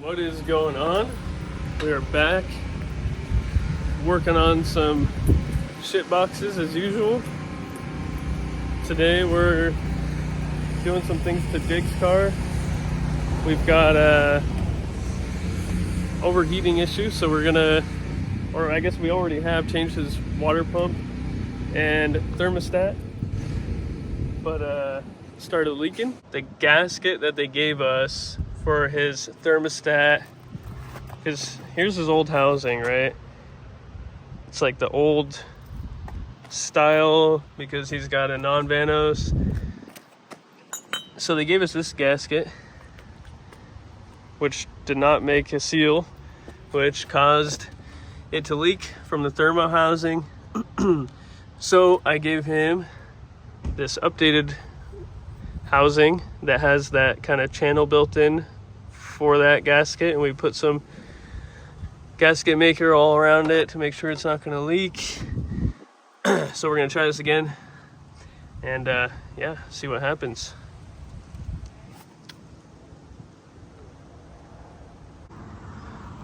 What is going on? We are back working on some shit boxes as usual. Today we're doing some things to Jake's car. We've got a overheating issue, so we're gonna, or I guess we already have, changed his water pump and thermostat, but started leaking. The gasket that they gave us for his thermostat, because here's his old housing, right? It's like the old style because he's got a non-vanos. So they gave us this gasket, which did not make a seal, which caused it to leak from the thermo housing. So I gave him this updated housing that has that kind of channel built in for that gasket, and we put some gasket maker all around it to make sure it's not going to leak. So we're going to try this again and yeah, see what happens.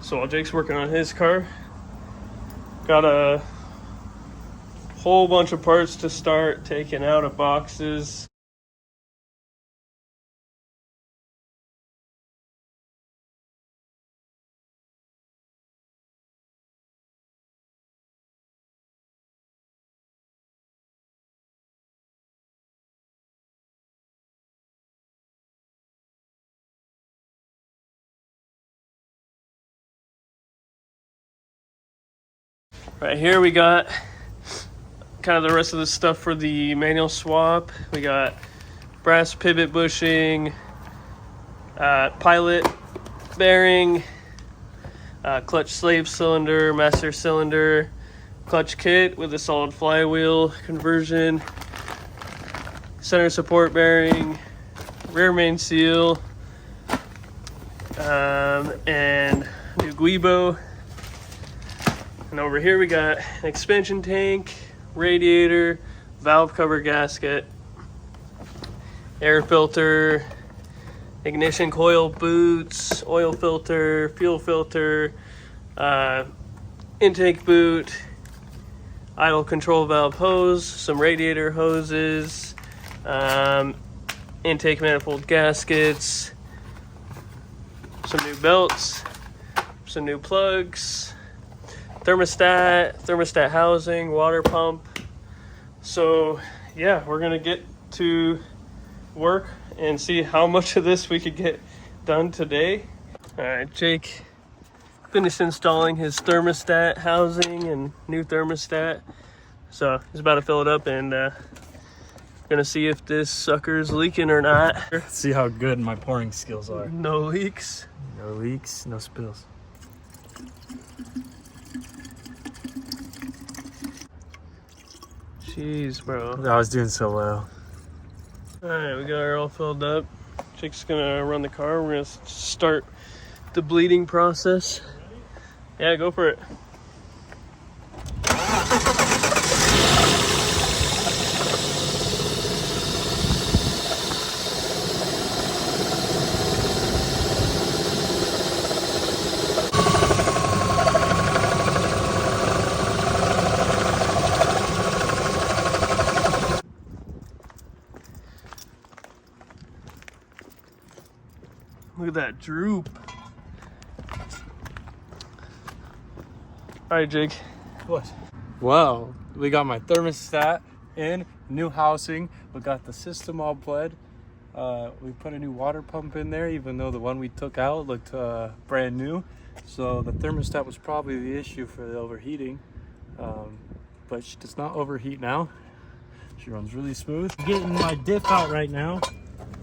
So while Jake's working on his car, got a whole bunch of parts to start taking out of boxes. Right here we got kind of the rest of the stuff for the manual swap. We got brass pivot bushing, pilot bearing, clutch slave cylinder, master cylinder, clutch kit with a solid flywheel conversion, center support bearing, rear main seal, and new guibo. And over here we got an expansion tank, radiator, valve cover gasket, air filter, ignition coil boots, oil filter, fuel filter, intake boot, idle control valve hose, some radiator hoses, intake manifold gaskets, some new belts, some new plugs, thermostat housing, water pump. So yeah, we're gonna get to work and see how much of this we could get done today. All right, Jake finished installing his thermostat housing and new thermostat, so he's about to fill it up and gonna see if this sucker's leaking or not. See how good my pouring skills are. No leaks. No leaks, no spills. Jeez, bro. I was doing so well. All right, we got her all filled up. Jake's gonna run the car. We're gonna start the bleeding process. Yeah, go for it. Look at that droop. All right, Jake. What? Well, we got my thermostat in, new housing. We got the system all bled. We put a new water pump in there, even though the one we took out looked brand new. So the thermostat was probably the issue for the overheating. But she does not overheat now. She runs really smooth. I'm getting my diff out right now,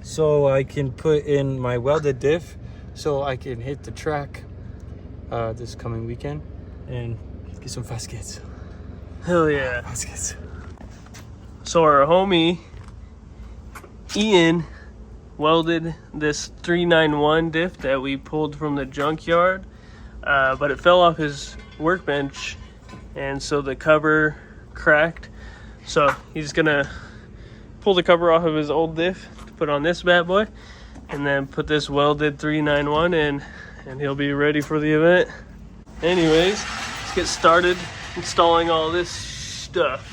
so I can put in my welded diff, so I can hit the track this coming weekend and get some fast kids. Hell yeah. Fast kids. So our homie Ian welded this 391 diff that we pulled from the junkyard, but it fell off his workbench, and so the cover cracked. So he's gonna pull the cover off of his old diff to put on this bad boy, and then put this welded 391 in and he'll be ready for the event. Anyways, let's get started installing all this stuff.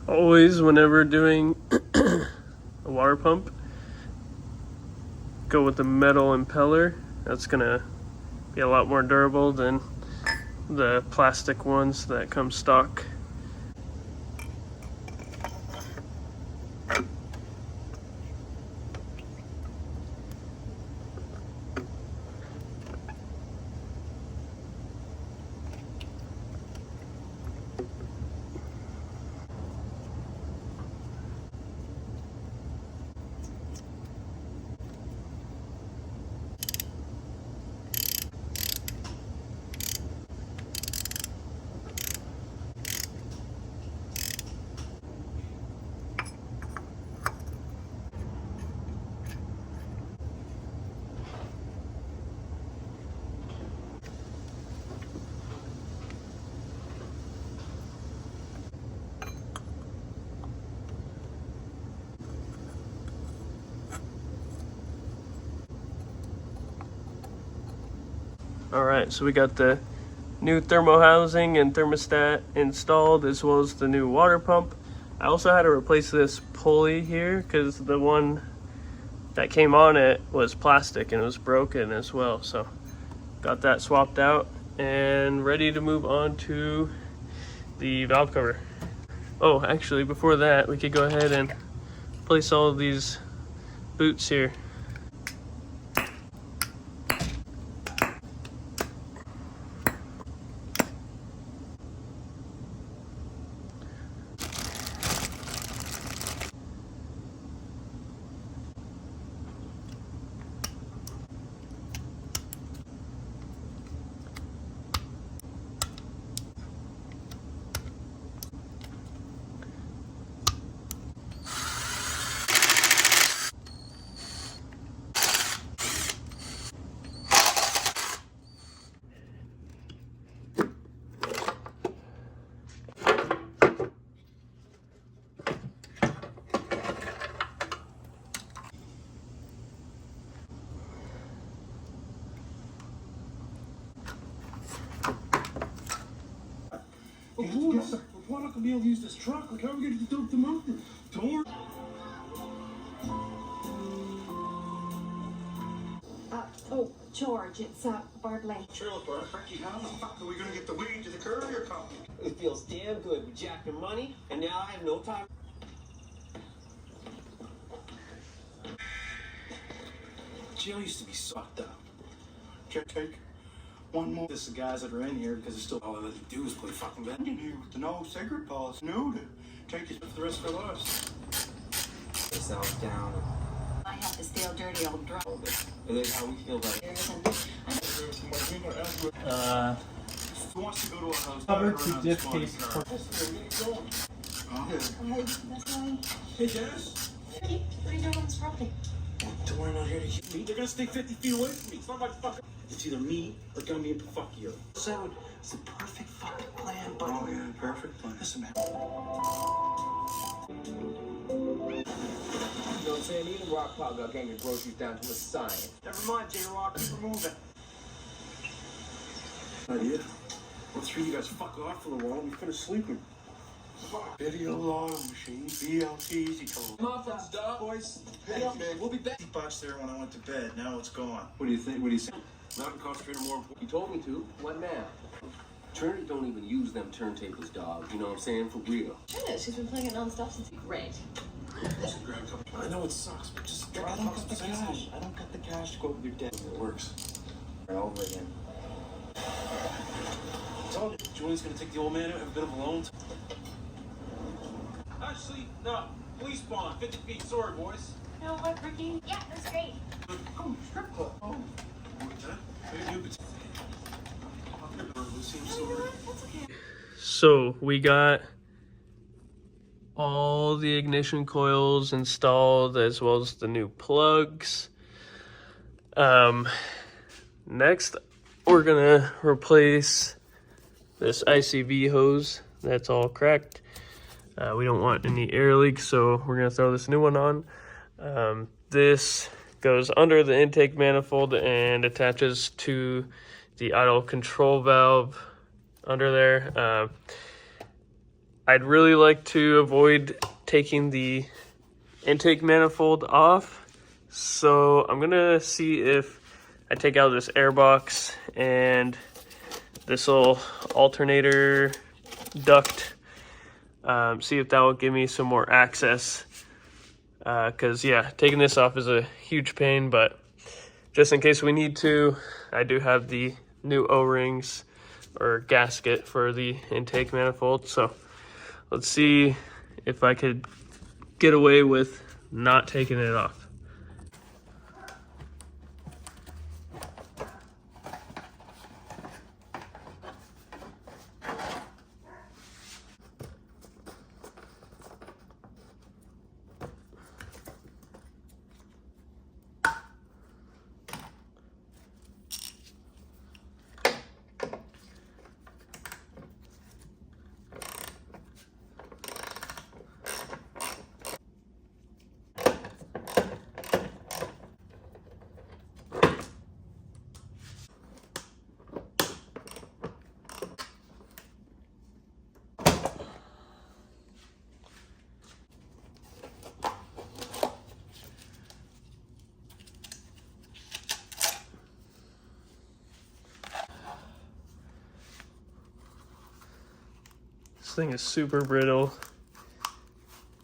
Always, whenever doing a water pump, go with the metal impeller. That's gonna be a lot more durable than the plastic ones that come stock. All right, so we got the new thermo housing and thermostat installed, as well as the new water pump. I also had to replace this pulley here because the one that came on it was plastic and it was broken as well. So got that swapped out and ready to move on to the valve cover. Oh, actually, before that, we could go ahead and place all of these boots here. Why not gonna be able to use this truck? Like, how are we gonna dump the mountain? Don't. Oh, George, it's Barb Lane. Trailer park. Becky, how the fuck are we gonna get the weed to the courier company? It feels damn good. We jacked your money, and now I have no time. Jail used to be sucked up. Take one more. This is the guys that are in here because it's still all they do is play fucking bed in here with the no sacred policy. No, to take you for the rest of their lives. Yourself down. I have this stale, dirty old drunk. And then how we feel about it. Who wants to go to our house? Cover to diff case. Oh. Hey, that's why. Hey, Dennis. What are you doing on this property? We're not here to hit me. They're gonna stay 50 feet away from me. It's not my fucking. It's either me or gonna be fuck you. So it's the perfect fucking plan, buddy. Oh yeah, perfect plan. Listen, man. You know what I'm saying? Even Rock Pop got getting your groceries down to a science. Never mind, J-Rock. Keep it moving. Idea. Let's three you guys fuck off for a while and we finish sleeping. Video log machine, BLTs, he told me. Muffins, dog. Boys. Hey, we'll be back. $50 there when I went to bed, now it's gone. What do you think? What do you say? Mountain concentrator more important. You told me to. What now? Trinity don't even use them turntables, dog. You know what I'm saying? For real. She's been playing it non-stop since great. I know it sucks, but just I don't got the cash. I don't got the cash to go with your dad. It works. Right over again. I told you, Julian's gonna take the old man out, have a bit of a loan. Actually, no. Police spawn, 50 feet. Sorry, boys. You know what, Ricky? Yeah, that's great. Oh, strip club. Oh. What's that? Maybe it's... That's okay. So we got all the ignition coils installed as well as the new plugs. Next we're gonna replace this ICV hose that's all cracked. We don't want any air leaks, so we're gonna throw this new one on. This goes under the intake manifold and attaches to the idle control valve under there. I'd really like to avoid taking the intake manifold off, so I'm gonna see if I take out this air box and this little alternator duct, see if that will give me some more access, because yeah, taking this off is a huge pain, but just in case we need to, I do have the new O-rings or gasket for the intake manifold, so let's see if I could get away with not taking it off. This thing is super brittle.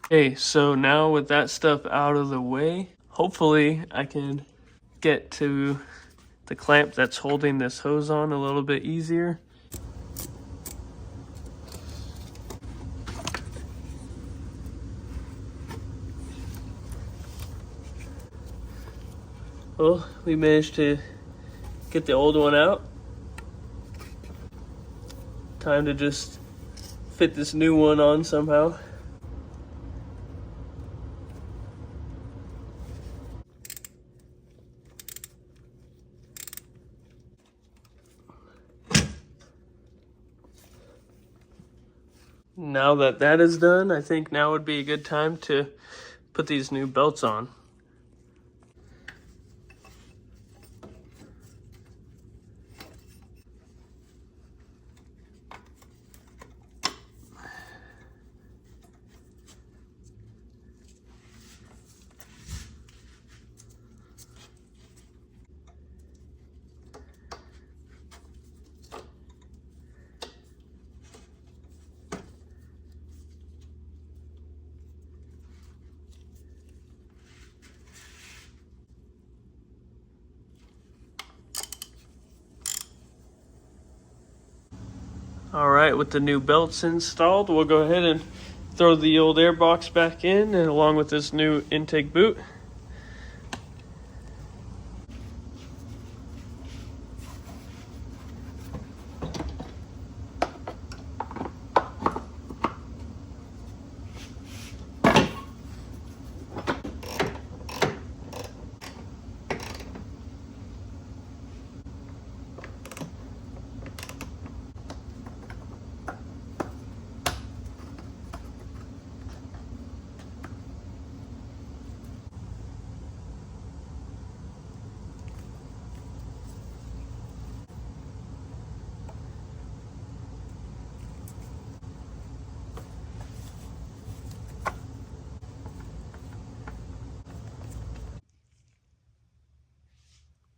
Okay, so now with that stuff out of the way, hopefully I can get to the clamp that's holding this hose on a little bit easier. Well, we managed to get the old one out. Time to just fit this new one on somehow. Now that that is done, I think now would be a good time to put these new belts on. All right, with the new belts installed, we'll go ahead and throw the old air box back in, and along with this new intake boot.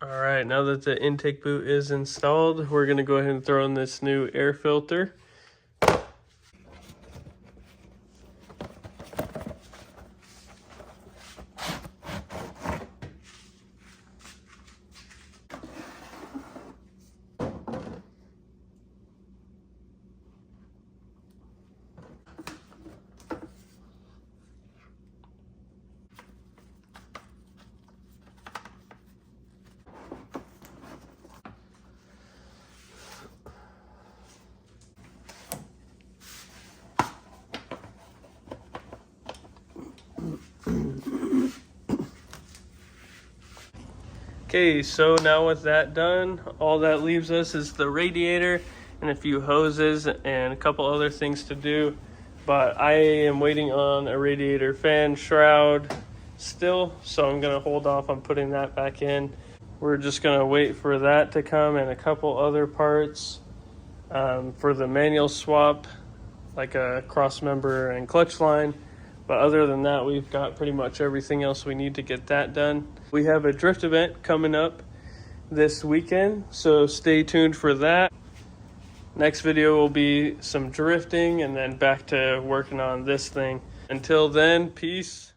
All right, now that the intake boot is installed, we're gonna go ahead and throw in this new air filter. Okay, so now with that done, all that leaves us is the radiator and a few hoses and a couple other things to do. But I am waiting on a radiator fan shroud still, so I'm gonna hold off on putting that back in. We're just gonna wait for that to come and a couple other parts for the manual swap, like a cross member and clutch line. But other than that, we've got pretty much everything else we need to get that done. We have a drift event coming up this weekend, so stay tuned for that. Next video will be some drifting and then back to working on this thing. Until then, peace.